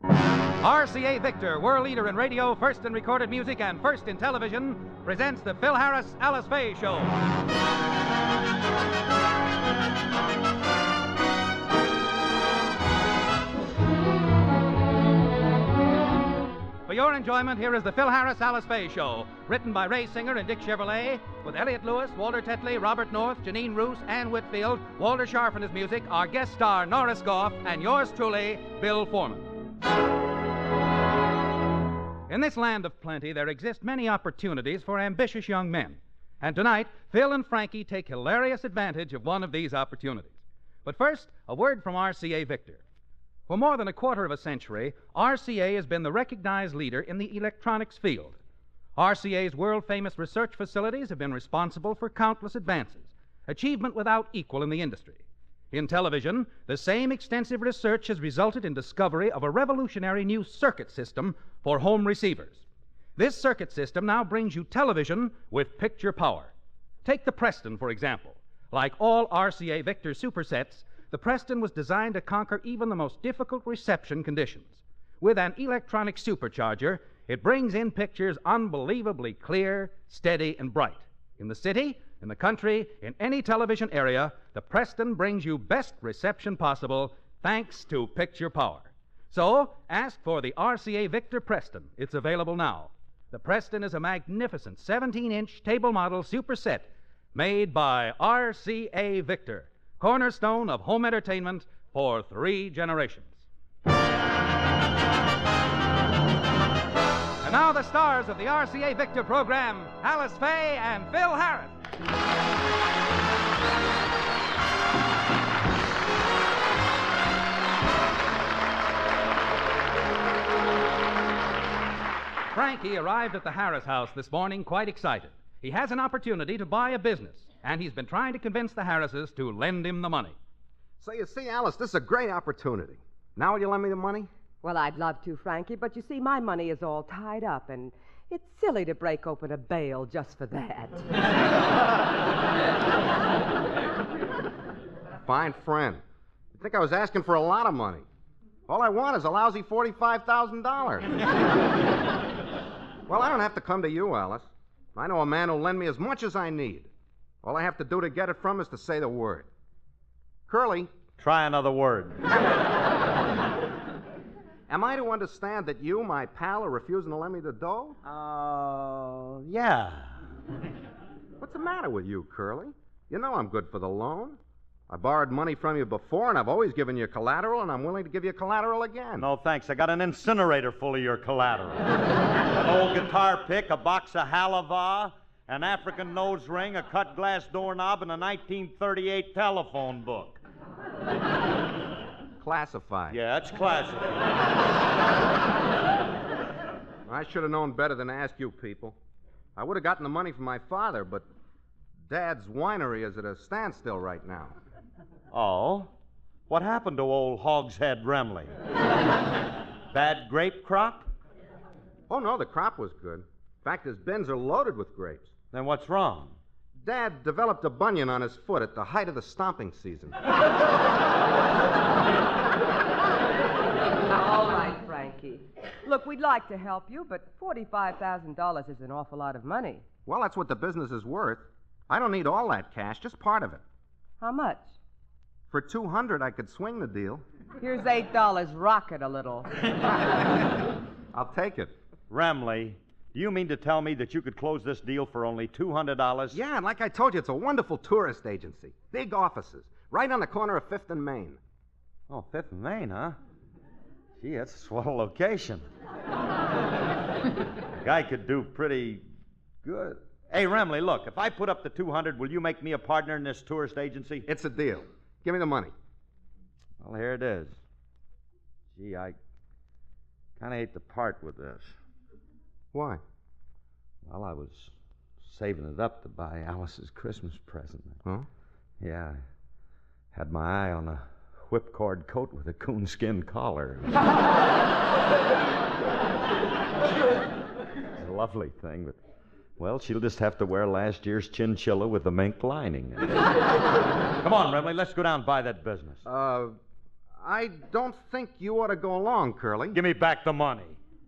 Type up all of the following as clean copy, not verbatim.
RCA Victor, world leader in radio, first in recorded music, and first in television, presents the Phil Harris, Alice Faye Show. For your enjoyment, here is the Phil Harris, Alice Faye Show, written by Ray Singer and Dick Chevrolet, with Elliott Lewis, Walter Tetley, Robert North, Janine Roos, Ann Whitfield, Walter Scharf and his music, our guest star, Norris Goff, and yours truly, Bill Foreman. In this land of plenty, there exist many opportunities for ambitious young men. And tonight, Phil and Frankie take hilarious advantage of one of these opportunities. But first, a word from RCA Victor. For more than a quarter of a century, RCA has been the recognized leader in the electronics field. RCA's world-famous research facilities have been responsible for countless advances, achievement without equal in the industry. In television, the same extensive research has resulted in discovery of a revolutionary new circuit system for home receivers. This circuit system now brings you television with picture power. Take the Preston, for example. Like all RCA Victor supersets, the Preston was designed to conquer even the most difficult reception conditions. With an electronic supercharger, it brings in pictures unbelievably clear, steady, and bright. In the city, in the country, in any television area, the Preston brings you best reception possible thanks to picture power. So, ask for the RCA Victor Preston. It's available now. The Preston is a magnificent 17-inch table model superset made by RCA Victor, cornerstone of home entertainment for 3 generations. And now the stars of the RCA Victor program, Alice Faye and Phil Harris. Frankie arrived at the Harris house this morning quite excited. He has an opportunity to buy a business, and he's been trying to convince the Harrises to lend him the money. So you see, Alice, this is a great opportunity. Now will you lend me the money? Well, I'd love to, Frankie, but you see, my money is all tied up, and it's silly to break open a bale just for that. Fine friend. You think I was asking for a lot of money? All I want is a lousy $45,000. Well, I don't have to come to you, Alice. I know a man who'll lend me as much as I need. All I have to do to get it from is to say the word. Curly. Try another word. Am I to understand that you, my pal, are refusing to lend me the dough? Yeah. What's the matter with you, Curly? You know I'm good for the loan. I borrowed money from you before, and I've always given you collateral, and I'm willing to give you collateral again. No, thanks. I got an incinerator full of your collateral. An old guitar pick, a box of Halava, an African nose ring, a cut glass doorknob, and a 1938 telephone book. Classified. Yeah, it's classified. I should have known better than to ask you people. I would have gotten the money from my father, but Dad's winery is at a standstill right now. Oh? What happened to old Hogshead Remley? Bad grape crop? Oh, no, the crop was good. In fact, his bins are loaded with grapes. Then what's wrong? Dad developed a bunion on his foot at the height of the stomping season. All right, Frankie. Look, we'd like to help you, but $45,000 is an awful lot of money. Well, that's what the business is worth. I don't need all that cash, just part of it. How much? For $200, I could swing the deal. Here's $8. Rock it a little. I'll take it. Remley, do you mean to tell me that you could close this deal for only $200? Yeah, and like I told you, it's a wonderful tourist agency. Big offices, right on the corner of 5th and Main. Oh, 5th and Main, huh? Gee, that's a swell location. Guy could do pretty good. Hey, Remley, look, if I put up the $200, will you make me a partner in this tourist agency? It's a deal. Give me the money. Well, here it is. Gee, I kind of hate to part with this. Why? Well, I was saving it up to buy Alice's Christmas present. Huh? Yeah, I had my eye on a whipcord coat with a coonskin collar. It's a lovely thing, but, well, she'll just have to wear last year's chinchilla with the mink lining. Come on, Remley, let's go down and buy that business. I don't think you ought to go along, Curly. Give me back the money.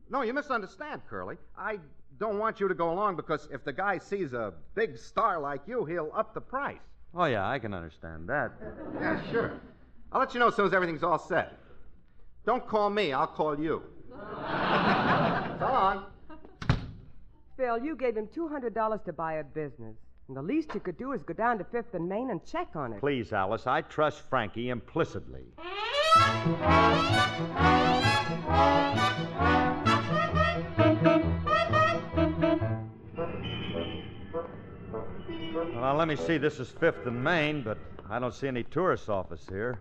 No, you misunderstand, Curly. I don't want you to go along because if the guy sees a big star like you, he'll up the price. Oh, yeah, I can understand that. Yeah, sure. I'll let you know as soon as everything's all set. Don't call me, I'll call you. So long. Phil, you gave him $200 to buy a business. And the least you could do is go down to 5th and Main and check on it. Please, Alice, I trust Frankie implicitly. Well, let me see. This is 5th and Main, but I don't see any tourist office here.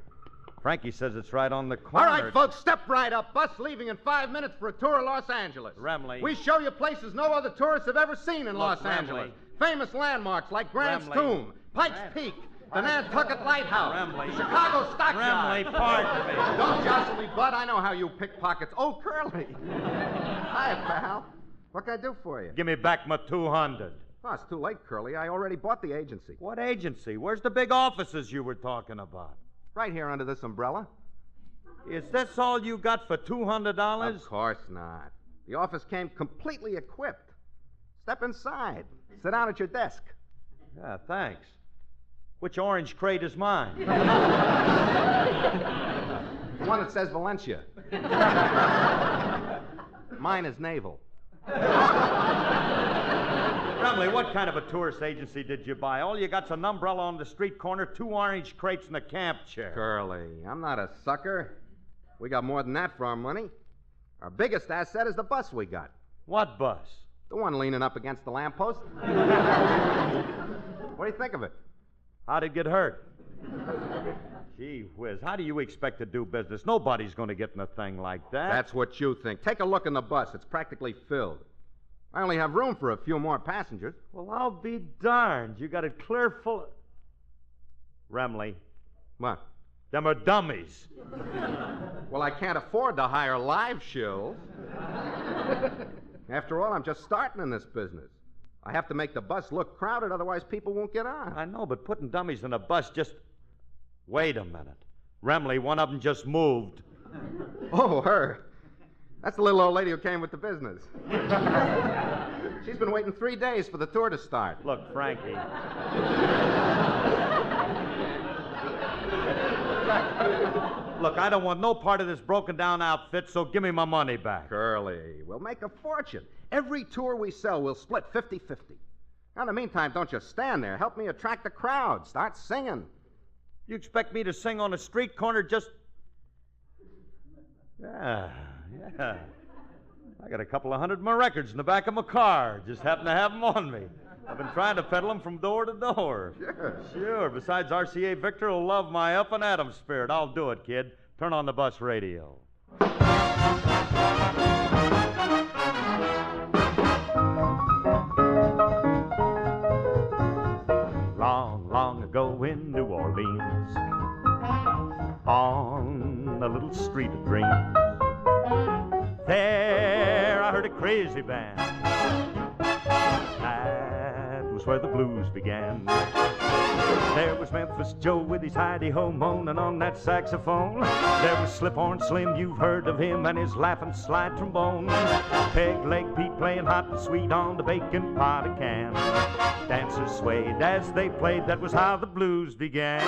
Frankie says it's right on the corner. All right, folks, step right up. Bus leaving in 5 minutes for a tour of Los Angeles. Remley. We show you places no other tourists have ever seen in Los Angeles. Famous landmarks like Grant's Tomb, Pikes Peak, the Nantucket Lighthouse, Remley. the Chicago Stockyards. Remley, pardon me. Don't jostle me, Bud. I know how you pickpockets. Oh, Curly. Hi, pal. What can I do for you? Give me back my 200. Oh, it's too late, Curly. I already bought the agency. What agency? Where's the big offices you were talking about? Right here under this umbrella. Is this all you got for $200? Of course not. The office came completely equipped. Step inside. Sit down at your desk. Yeah, thanks. Which orange crate is mine? The one that says Valencia. Mine is naval. Remley, what kind of a tourist agency did you buy? All you got's an umbrella on the street corner, 2 orange crates, and a camp chair. Curly, I'm not a sucker. We got more than that for our money. Our biggest asset is the bus we got. What bus? The one leaning up against the lamppost. What do you think of it? How'd it get hurt? Gee whiz, how do you expect to do business? Nobody's going to get in a thing like that. That's what you think. Take a look in the bus. It's practically filled. I only have room for a few more passengers. Well, I'll be darned. You got it clear full of... Remley, What? them are dummies. Well, I can't afford to hire live shills. After all, I'm just starting in this business. I have to make the bus look crowded, otherwise people won't get on. I know, but putting dummies in a bus just... Wait a minute. Remley, one of them just moved. Oh, her. That's the little old lady who came with the business. She's been waiting 3 days for the tour to start. Look, Frankie. Look, I don't want no part of this broken-down outfit, so give me my money back. Curly, we'll make a fortune. Every tour we sell, we'll split 50-50. Now, in the meantime, don't just stand there. Help me attract the crowd. Start singing. You expect me to sing on a street corner just... Yeah. I got a couple of hundred of my records in the back of my car. Just happen to have them on me. I've been trying to peddle them from door to door. Sure. Besides, RCA Victor will love my up and at 'em spirit. I'll do it, kid. Turn on the bus radio. Long, long ago in New Orleans, on a little street of dreams, there I heard a crazy band. That was where the blues began. There was Memphis Joe with his hidey-ho moaning on that saxophone. There was Slip-Horn Slim, you've heard of him, and his laughing slide trombone. Peg-Leg Pete playing hot and sweet on the bacon pot of can. Dancers swayed as they played, that was how the blues began.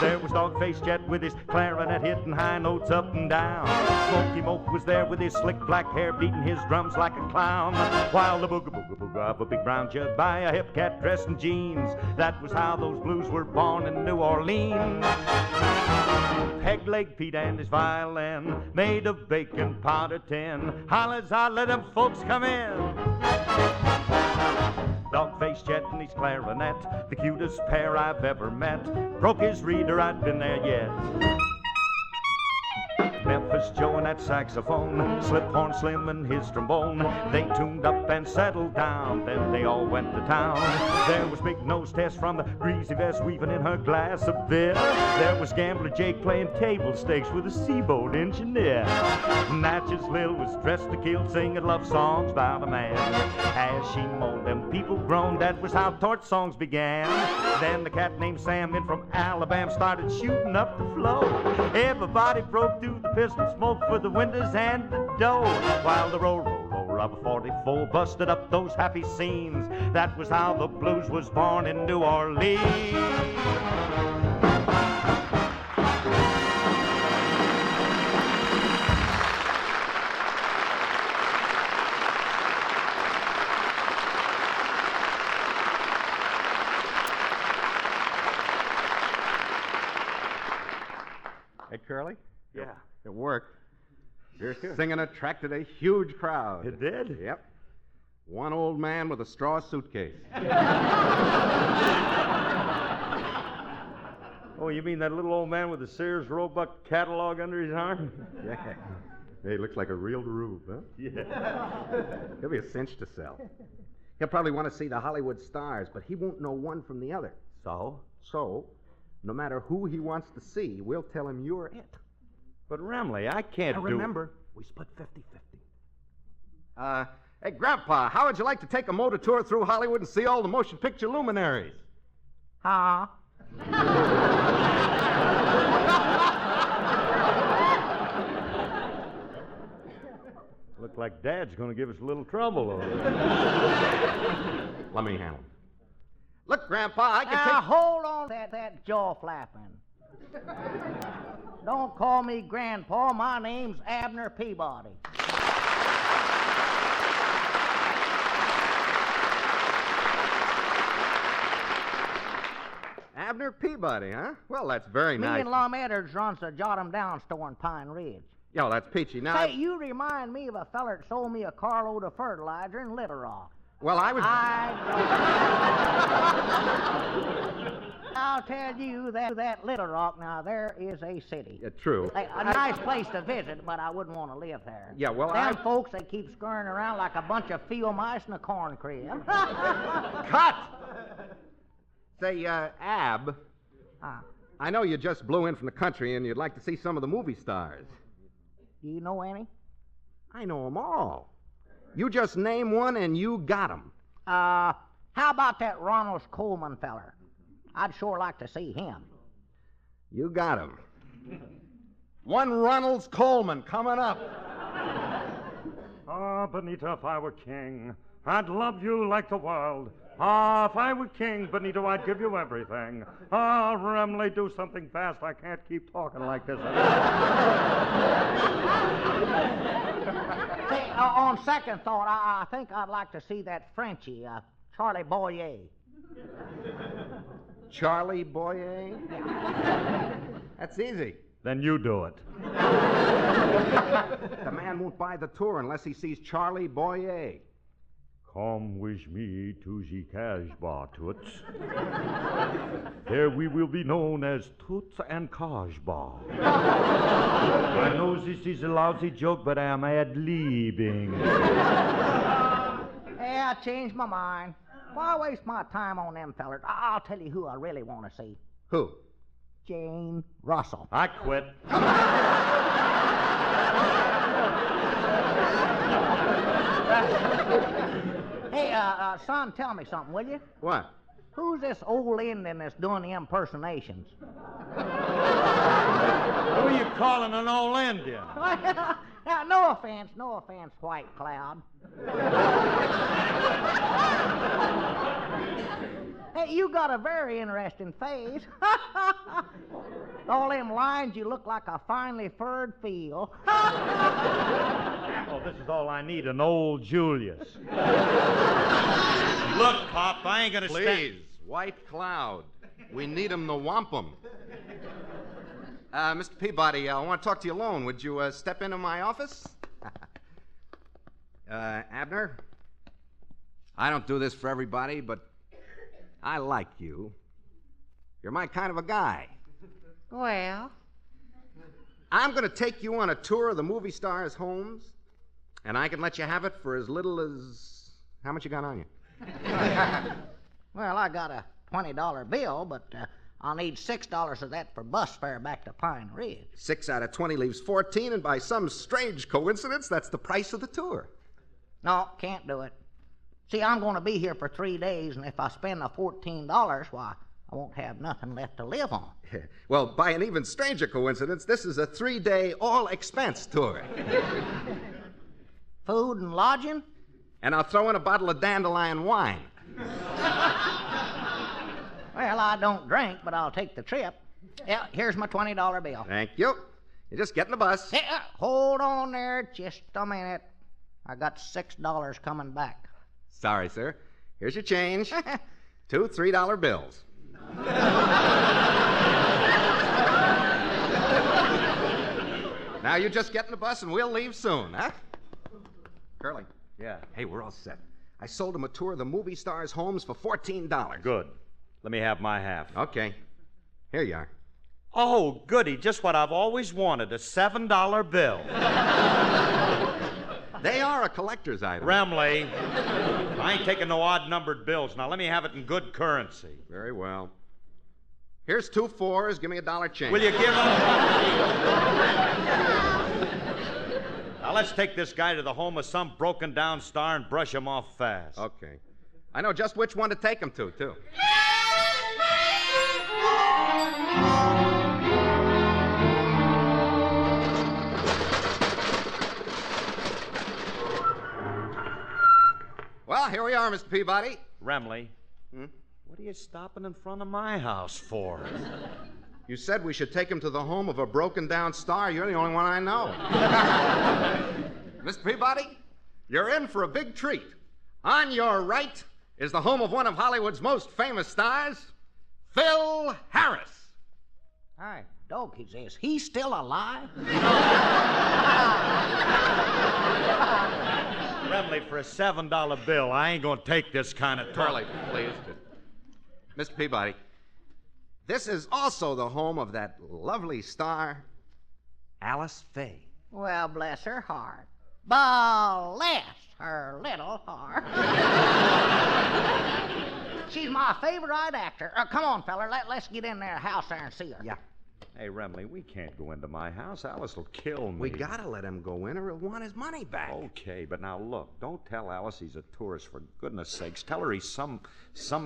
There was Dog-Faced Jet with his clarinet hitting high notes up and down. Smoky Moke was there with his slick black hair beating his drums like a clown. While the booga-booga-booga of a big brown jug by a hip cat dressed in jeans, that was how those blues were born in New Orleans. Peg-Leg Pete and his violin made of bacon pot of tin. Hollers, I let them folks come in. Dog-Faced Jet and his clarinet, the cutest pair I've ever met. Broke his reader, I'd been there yet. Memphis was Joe and that saxophone, Slip-Horn Slim and his trombone. They tuned up and settled down, then they all went to town. There was Big Nose Tess from the greasy vest weaving in her glass of beer. There was Gambler Jake playing table stakes with a seaboat engineer. Natchez Lil was dressed to kill, singing love songs about a man. As she moaned, them people groaned, that was how torch songs began. Then the cat named Sam in from Alabama started shooting up the flow. Everybody broke through the pistol smoke for the windows and the door, while the roll of a 44 busted up those happy scenes. That was how the blues was born in New Orleans. Hey, Curly? Yeah. It worked. Your singing attracted a huge crowd. It did? Yep. One old man with a straw suitcase. Oh, you mean that little old man with the Sears Roebuck catalog under his arm? Yeah. Hey, looks like a real rube, huh? Yeah. He'll be a cinch to sell. He'll probably want to see the Hollywood stars, but he won't know one from the other. So? So, no matter who he wants to see, we'll tell him you're it. But Remley, I can't Now do... remember, we split 50-50. Hey, Grandpa, how would you like to take a motor tour through Hollywood and see all the motion picture luminaries? Huh? Look like Dad's going to give us a little trouble over there. Let me handle him. Look, Grandpa, I can Now, take... hold on that jaw flapping. Don't call me Grandpa. My name's Abner Peabody. Abner Peabody, huh? Well, that's very Me nice. and Lum Edders runs a Jot 'em Down store in Pine Ridge. Yo, that's peachy. Now, Say, you remind me of a feller that sold me a carload of fertilizer in Little Rock. well, I was... I'll tell you that Little Rock, now, there is a city. True. A nice place to visit, but I wouldn't want to live there. Yeah, well, Them folks, they keep scurrying around like a bunch of field mice in a corn crib. Cut! Say, Ab, I know you just blew in from the country and you'd like to see some of the movie stars. Do you know any? I know them all. You just name one and you got 'em. How about that Ronald Coleman feller? I'd sure like to see him. You got 'em. One Ronald Coleman coming up. Ah, Benito, if I were king, I'd love you like the world. Ah, if I were king, Benito, I'd give you everything. Ah, Remley, do something fast. I can't keep talking like this. Say, on second thought, I think I'd like to see that Frenchie, Charlie Boyer. Charlie Boyer? That's easy. Then you do it. The man won't buy the tour unless he sees Charlie Boyer. Come with me to the Casbah, Toots. There we will be known as Toots and Casbah. I know this is a lousy joke, but I am ad-libbing. Hey, I changed my mind. Why waste my time on them fellers? I'll tell you who I really want to see. Who? Jane Russell. I quit. Hey, son, tell me something, will you? What? Who's this old Indian that's doing the impersonations? Who are you calling an old Indian? Now, no offense, White Cloud. Hey, you got a very interesting face. All them lines, you look like a finely furred field. Oh, this is all I need, an old Julius. Look, Pop, I ain't gonna Please, White Cloud. We need him to whomp him. Mr. Peabody, I want to talk to you alone. Would you step into my office? Abner? I don't do this for everybody, but I like you. You're my kind of a guy. Well, I'm going to take you on a tour of the movie stars' homes, and I can let you have it for as little as... How much you got on you? Well, I got a $20 bill, but I'll need $6 of that for bus fare back to Pine Ridge. 6 out of 20 leaves 14, and by some strange coincidence, that's the price of the tour. No, can't do it. See, I'm going to be here for 3 days, and if I spend the $14, why, I won't have nothing left to live on. Well, by an even stranger coincidence, this is a 3-day all-expense tour. Food and lodging? And I'll throw in a bottle of dandelion wine. Well, I don't drink, but I'll take the trip. Yeah, here's my $20 bill. Thank you. You just get in the bus. Hey, hold on there just a minute. I got $6 coming back. Sorry, sir. Here's your change. 2 $3 bills. Now you just get in the bus and we'll leave soon, huh? Curly. Yeah. Hey, we're all set. I sold him a tour of the movie stars' homes for $14. Good. Let me have my half. Okay. Here you are. Oh, goody. Just what I've always wanted, a $7 bill. They are a collector's item. Remley, I ain't taking no odd-numbered bills. Now, let me have it in good currency. Very well. Here's 2 4s. Give me $1 change. Will you give them? Now, let's take this guy to the home of some broken-down star and brush him off fast. Okay. I know just which one to take him to, too. Well, here we are, Mr. Peabody. Remley, what are you stopping in front of my house for? You said we should take him to the home of a broken-down star. You're the only one I know. Mr. Peabody, you're in for a big treat. On your right is the home of one of Hollywood's most famous stars, Phil Harris. Hi, dogies, is he still alive? Remley, for a $7 bill, I ain't gonna take this kind of talk. Curly, please. Mr. Peabody, this is also the home of that lovely star, Alice Faye. Well, bless her heart. Bless her little heart. She's my favorite actor. Come on, feller, let's get in their house there and see her. Yeah. Hey, Remley, we can't go into my house. Alice will kill me. We gotta let him go in or he'll want his money back. Okay, but now look, don't tell Alice he's a tourist, for goodness sakes. Tell her he's some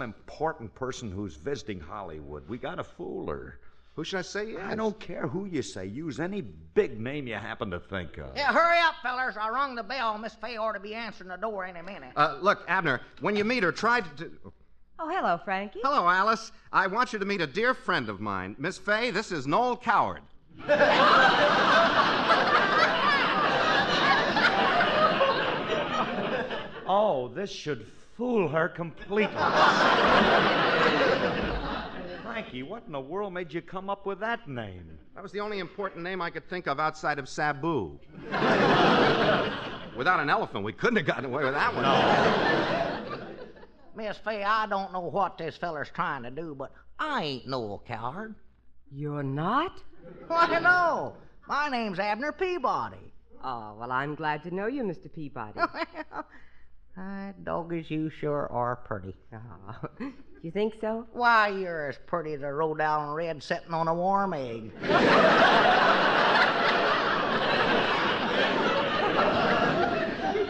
important person who's visiting Hollywood. We gotta fool her. Who should I say he is? I don't care who you say. Use any big name you happen to think of. Yeah, hurry up, fellers. I rung the bell. Miss Faye ought to be answering the door any minute. Look, Abner, when you meet her, try to... Oh, hello, Frankie. Hello, Alice. I want you to meet a dear friend of mine. Miss Faye, this is Noel Coward. Oh, this should fool her completely. Frankie, what in the world made you come up with that name? That was the only important name I could think of outside of Sabu. Without an elephant, we couldn't have gotten away with that one. No. Miss Faye, I don't know what this feller's trying to do, but I ain't no coward. You're not? Why, no. My name's Abner Peabody. Oh, well, I'm glad to know you, Mr. Peabody. Doggies, you sure are pretty. Oh, you think so? Why, you're as pretty as a Rhode Island Red sitting on a warm egg.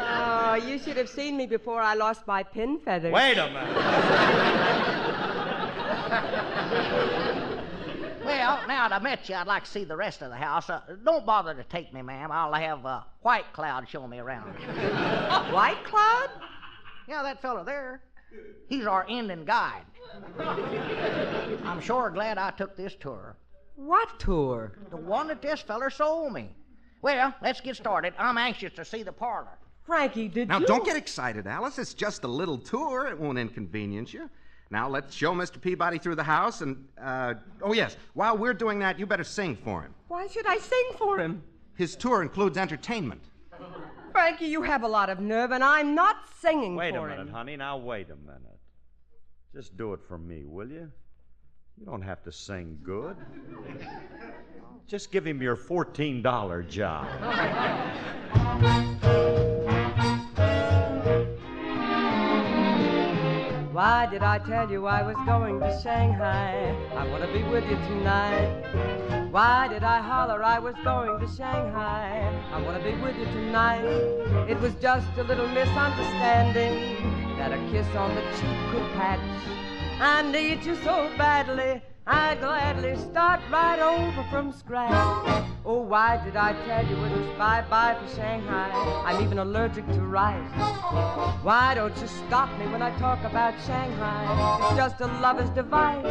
Oh, you should have seen me before I lost my pin feathers. Wait a minute. Well, now to meet you, I'd like to see the rest of the house. Don't bother to take me, ma'am. I'll have White Cloud show me around. White Cloud? Yeah, that fella there. He's our Indian guide. I'm sure glad I took this tour. What tour? The one that this feller sold me. Well, let's get started. I'm anxious to see the parlor. Frankie, did Now, you... don't get excited, Alice. It's just a little tour. It won't inconvenience you. Now, let's show Mr. Peabody through the house and, oh, yes, while we're doing that, you better sing for him. Why should I sing for him? His tour includes entertainment. Frankie, you have a lot of nerve, and I'm not singing Wait for a minute, him. honey. Now, wait a minute. Just do it for me, will you? You don't have to sing good. Just give him your $14 job. Why did I tell you I was going to Shanghai? I want to be with you tonight. Why did I holler I was going to Shanghai? I want to be with you tonight. It was just a little misunderstanding that a kiss on the cheek could patch. I need you so badly, I'd gladly start right over from scratch. Oh, why did I tell you it was bye-bye for Shanghai? I'm even allergic to rice. Why don't you stop me when I talk about Shanghai? It's just a lover's device.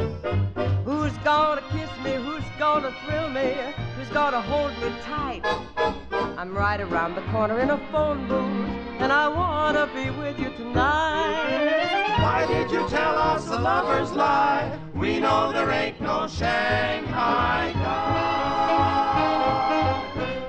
Who's gonna kiss me? Who's gonna thrill me? Who's gonna hold me tight? I'm right around the corner in a phone booth, and I wanna be with you tonight. Why did you tell us a lover's lie? We know there ain't no Shanghai guy.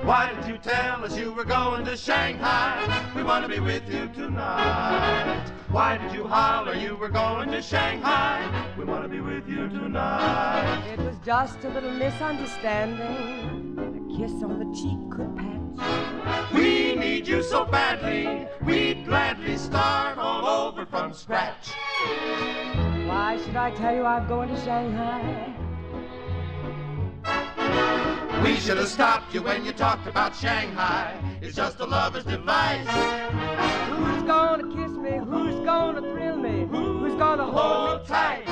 Why did you tell us you were going to Shanghai? We want to be with you tonight. Why did you holler you were going to Shanghai? We want to be with you tonight. It was just a little misunderstanding. A kiss on the cheek could patch. We need you so badly, we'd gladly start all over from scratch. Why should I tell you I'm going to Shanghai? We should have stopped you when you talked about Shanghai. It's just a lover's device. Who's gonna kiss me? Who's gonna thrill me? Who's gonna hold me tight?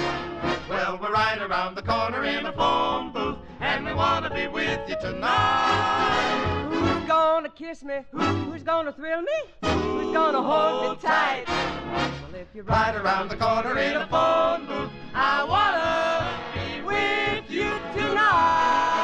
Well, we're right around the corner in a phone booth, and we want to be with you tonight. Who's gonna kiss me? Who's gonna thrill me? Who's gonna hold me tight? Well, if you're Right around the corner in a phone booth, I wanna be with you tonight.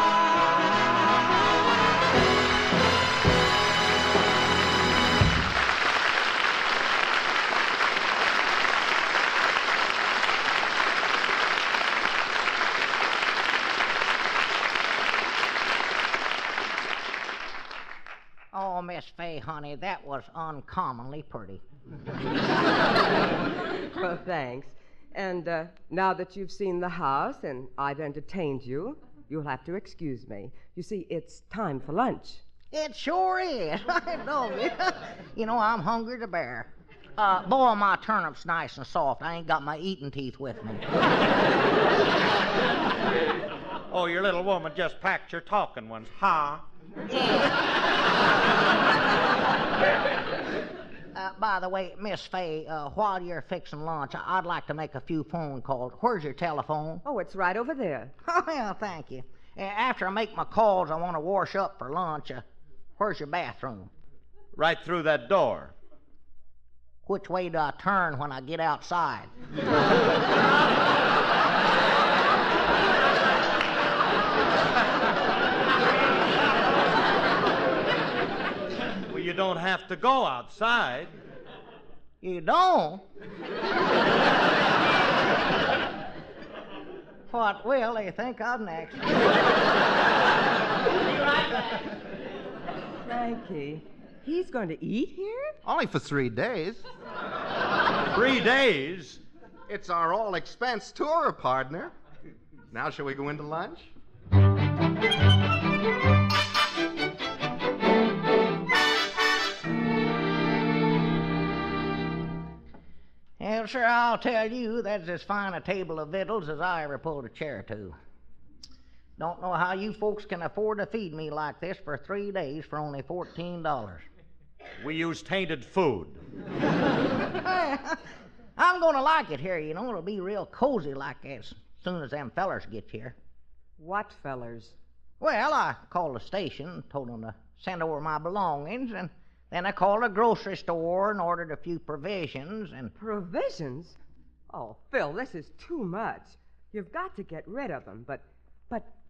Oh, Miss Faye, honey, that was uncommonly pretty. Well, thanks. And now that you've seen the house and I've entertained you, you'll have to excuse me. You see, it's time for lunch. It sure is. I know it. You know, I'm hungry to bear. Boil my turnips nice and soft. I ain't got my eating teeth with me. Oh, your little woman just packed your talking ones, huh? By the way, Miss Faye, while you're fixing lunch, I'd like to make a few phone calls. Where's your telephone? Oh, it's right over there. Oh, yeah, thank you. After I make my calls, I want to wash up for lunch. Where's your bathroom? Right through that door. Which way do I turn when I get outside? Well, you don't have to go outside. You don't? What will they think of next? Frankie, he's going to eat here? Only for 3 days. 3 days? It's our all-expense tour, partner. Now, shall we go into lunch? Well, sir, I'll tell you, that's as fine a table of victuals as I ever pulled a chair to. Don't know how you folks can afford to feed me like this for 3 days for only $14. We use tainted food. I'm gonna like it here, you know. It'll be real cozy like as soon as them fellers get here. What fellers? Well, I called the station, told them to send over my belongings, and then I called a grocery store and ordered a few provisions and... Provisions? Oh, Phil, this is too much. You've got to get rid of them, but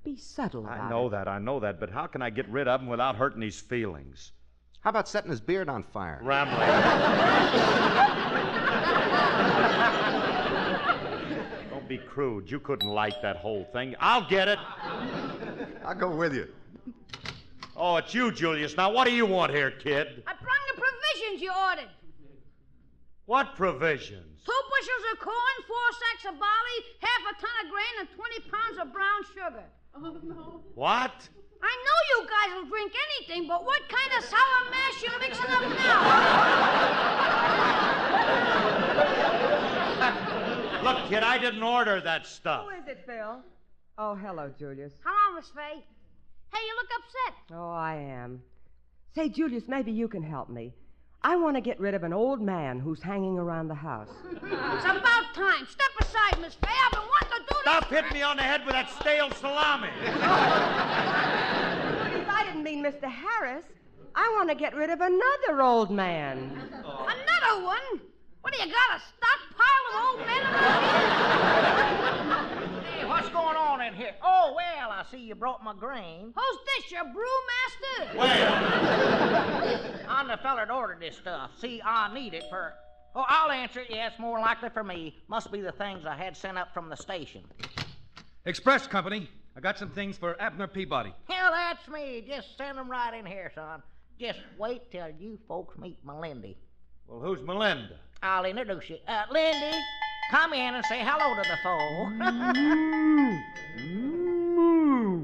be subtle about it. I know that, but how can I get rid of him without hurting his feelings? How about setting his beard on fire? Rambling. Don't be crude. You couldn't light that whole thing. I'll get it. I'll go with you. Oh, it's you, Julius. Now, what do you want here, kid? I brung the provisions you ordered. What provisions? 2 bushels of corn, 4 sacks of barley, half a ton of grain, and 20 pounds of brown sugar. Oh, no. What? I know you guys will drink anything, but what kind of sour mash you mixing up now? Look, kid, I didn't order that stuff. Who is it, Phil? Oh, hello, Julius. Hello, Miss Faye. Hey, you look upset. Oh, I am. Say, Julius, maybe you can help me. I want to get rid of an old man who's hanging around the house. It's about time. Step aside, Miss Faye. I've been wanting to do this. Stop hitting me on the head with that stale salami. Julius, I didn't mean Mr. Harris. I want to get rid of another old man. Another one? What, do you got a stockpile of old men around here? Hey, what's going on in here? Oh, well, I see you brought my grain. Who's this, your brewmaster? Well, I'm the feller that ordered this stuff. See, I need it for... Oh, I'll answer it. Yes, more likely for me. Must be the things I had sent up from the station. Express Company. I got some things for Abner Peabody. Hell, that's me. Just send them right in here, son. Just wait till you folks meet Melindy. well, who's Melinda? I'll introduce you. Lindy, come in and say hello to the foe.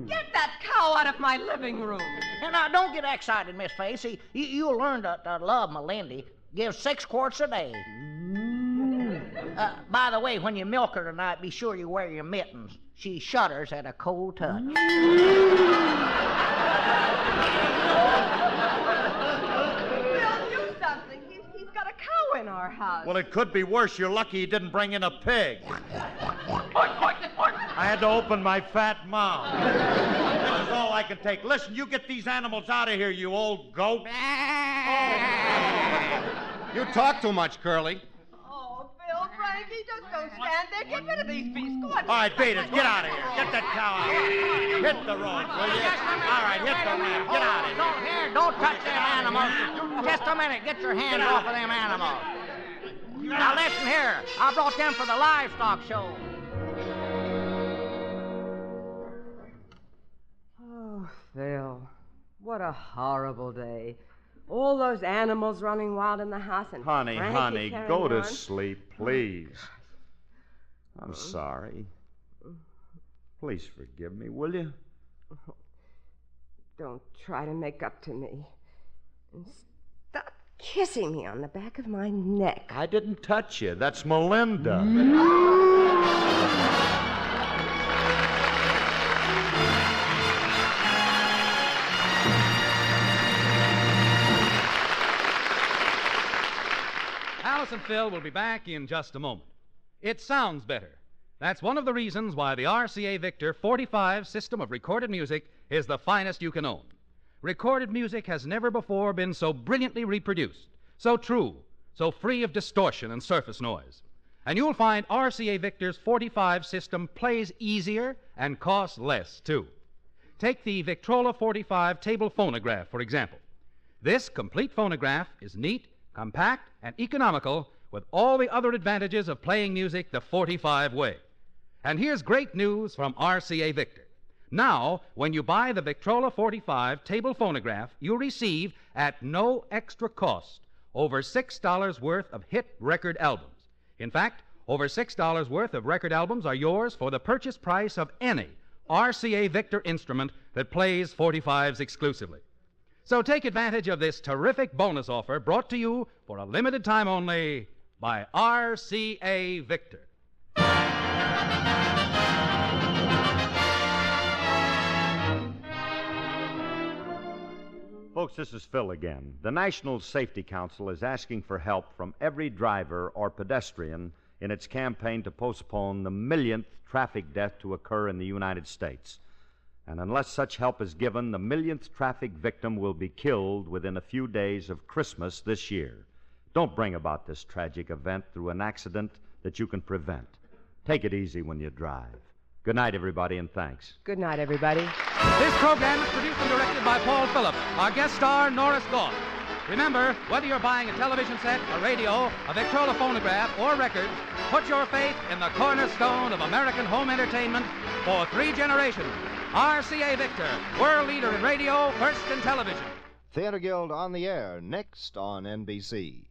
Get that cow out of my living room. And now, don't get excited, Miss Faye. See, you'll learn to love Melindy. Give 6 quarts a day. By the way, when you milk her tonight, be sure you wear your mittens. She shudders at a cold touch. Phil, do something. He's got a cow in our house. Well, it could be worse. You're lucky he didn't bring in a pig. I had to open my fat mouth. This is all I can take. Listen, you get these animals out of here, you old goat. You talk too much, Curly. Oh, Phil, Frankie, just don't stand there. Get rid of these beasts. Go on. All right, beat it. Get out of here. Get that cow out. Hit the road, will you? All right, hit the ramp. Get out of here. Don't touch them animals. Just a minute. Get your hands off of them animals. Now, listen here. I brought them for the livestock show. Oh, Phil, what a horrible day. All those animals running wild in the house and Honey, Frankie carrying go to on. sleep, please. I'm sorry. Please forgive me, will you? Don't try to make up to me. And stop kissing me on the back of my neck. I didn't touch you. That's Melinda. Alice and Phil will be back in just a moment. It sounds better. That's one of the reasons why the RCA Victor 45 system of recorded music is the finest you can own. Recorded music has never before been so brilliantly reproduced, so true, so free of distortion and surface noise. And you'll find RCA Victor's 45 system plays easier and costs less, too. Take the Victrola 45 table phonograph, for example. This complete phonograph is neat, compact, and economical with all the other advantages of playing music the 45 way. And here's great news from RCA Victor. Now, when you buy the Victrola 45 table phonograph, you'll receive, at no extra cost, over $6 worth of hit record albums. In fact, over $6 worth of record albums are yours for the purchase price of any RCA Victor instrument that plays 45s exclusively. So take advantage of this terrific bonus offer brought to you for a limited time only by RCA Victor. Folks, this is Phil again. The National Safety Council is asking for help from every driver or pedestrian in its campaign to postpone the millionth traffic death to occur in the United States. And unless such help is given, the millionth traffic victim will be killed within a few days of Christmas this year. Don't bring about this tragic event through an accident that you can prevent. Take it easy when you drive. Good night, everybody, and thanks. Good night, everybody. This program is produced and directed by Paul Phillips. Our guest star, Norris Gaunt. Remember, whether you're buying a television set, a radio, a Victrola phonograph, or records, put your faith in the cornerstone of American home entertainment for 3 generations. RCA Victor, world leader in radio, first in television. Theater Guild on the Air, next on NBC.